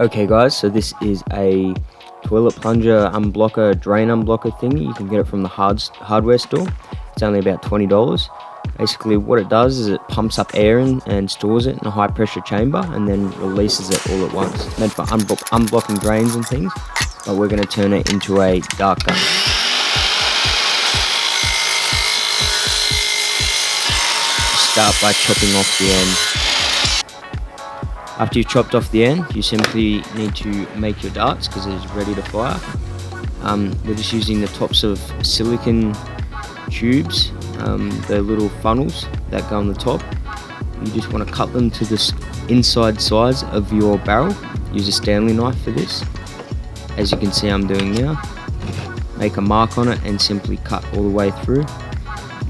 Okay guys, so this is a toilet plunger unblocker, drain unblocker thingy. You can get it from the hardware store. It's only about $20. Basically what it does is it pumps up air and stores it in a high pressure chamber and then releases it all at once. It's meant for unblocking drains and things, but we're going to turn it into a dart gun. Start by chopping off the end. After you've chopped off the end, you simply need to make your darts because it is ready to fire. We're just using the tops of silicon tubes, the little funnels that go on the top. You just want to cut them to the inside sides of your barrel. Use a Stanley knife for this, as you can see I'm doing now. Make a mark on it and simply cut all the way through.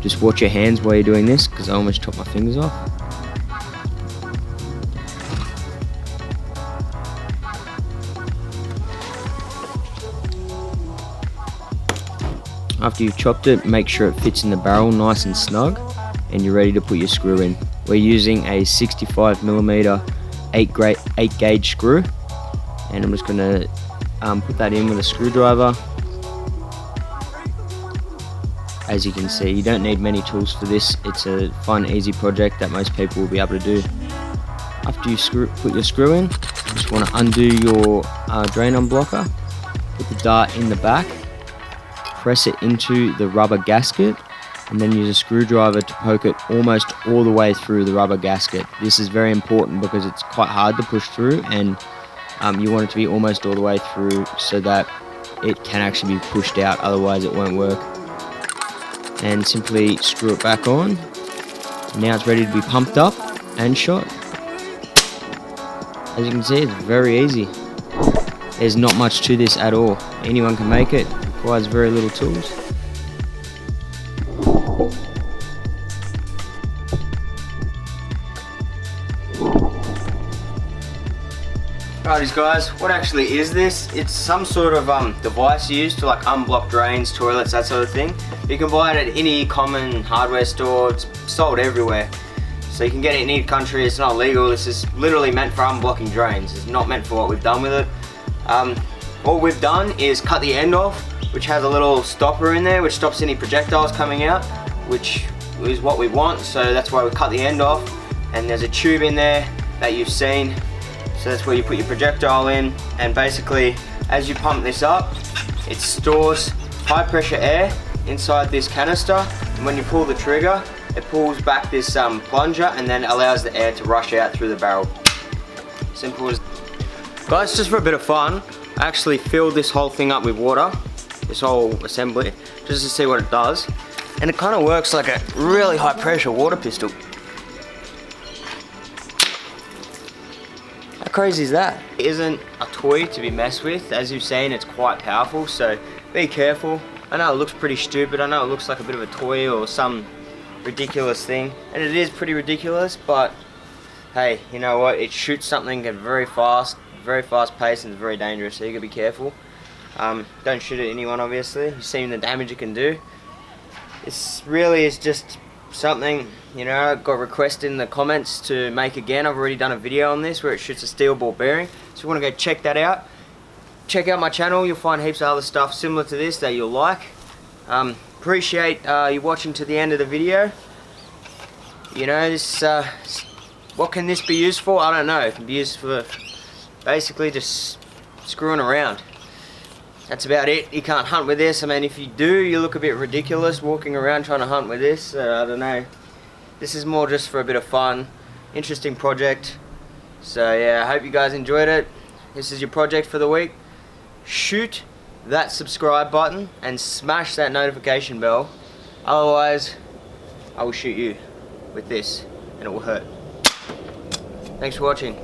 Just watch your hands while you're doing this because I almost chopped my fingers off. After you've chopped it, make sure it fits in the barrel nice and snug and you're ready to put your screw in. We're using a 65mm 8 gauge screw, and I'm just going to put that in with a screwdriver. As you can see, you don't need many tools for this. It's a fun, easy project that most people will be able to do. After you put your screw in, you just want to undo your drain unblocker, put the dart in the back, press it into the rubber gasket, and then use a screwdriver to poke it almost all the way through the rubber gasket. This is very important because it's quite hard to push through, and you want it to be almost all the way through so that it can actually be pushed out, otherwise it won't work. And simply screw it back on. Now it's ready to be pumped up and shot. As you can see, it's very easy. There's not much to this at all. Anyone can make it. Requires very little tools. Alrighties guys, what actually is this? It's some sort of device used to like unblock drains, toilets, that sort of thing. You can buy it at any common hardware store. It's sold everywhere. So you can get it in any country. It's not legal. This is literally meant for unblocking drains. It's not meant for what we've done with it. All we've done is cut the end off, which has a little stopper in there which stops any projectiles coming out, which is what we want, so that's why we cut the end off. And there's a tube in there that you've seen, so that's where you put your projectile in, and basically as you pump this up, it stores high pressure air inside this canister, and when you pull the trigger, it pulls back this plunger and then allows the air to rush out through the barrel. Simple as. Guys, just for a bit of fun, I actually filled this whole thing up with water, this whole assembly, just to see what it does, and it kind of works like a really high pressure water pistol. How crazy is that? It isn't a toy to be messed with. As you've seen, it's quite powerful, so be careful. I know it looks pretty stupid, I know it looks like a bit of a toy or some ridiculous thing, and it is pretty ridiculous, but hey, you know what, it shoots something at very fast pace, and it's very dangerous, so you gotta be careful. Don't shoot at anyone, obviously. You've seen the damage it can do. It's really is just something, you know, I got requested in the comments to make again. I've already done a video on this where it shoots a steel ball bearing, so if you want to go check that out, check out my channel. You'll find heaps of other stuff similar to this that you'll like. Appreciate you watching to the end of the video. You know, this what can this be used for? I don't know. It can be used for basically just screwing around. That's about it. You can't hunt with this. I mean, if you do, you look a bit ridiculous walking around trying to hunt with this. I don't know. This is more just for a bit of fun. Interesting project. So yeah, I hope you guys enjoyed it. This is your project for the week. Shoot that subscribe button and smash that notification bell. Otherwise, I will shoot you with this and it will hurt. Thanks for watching.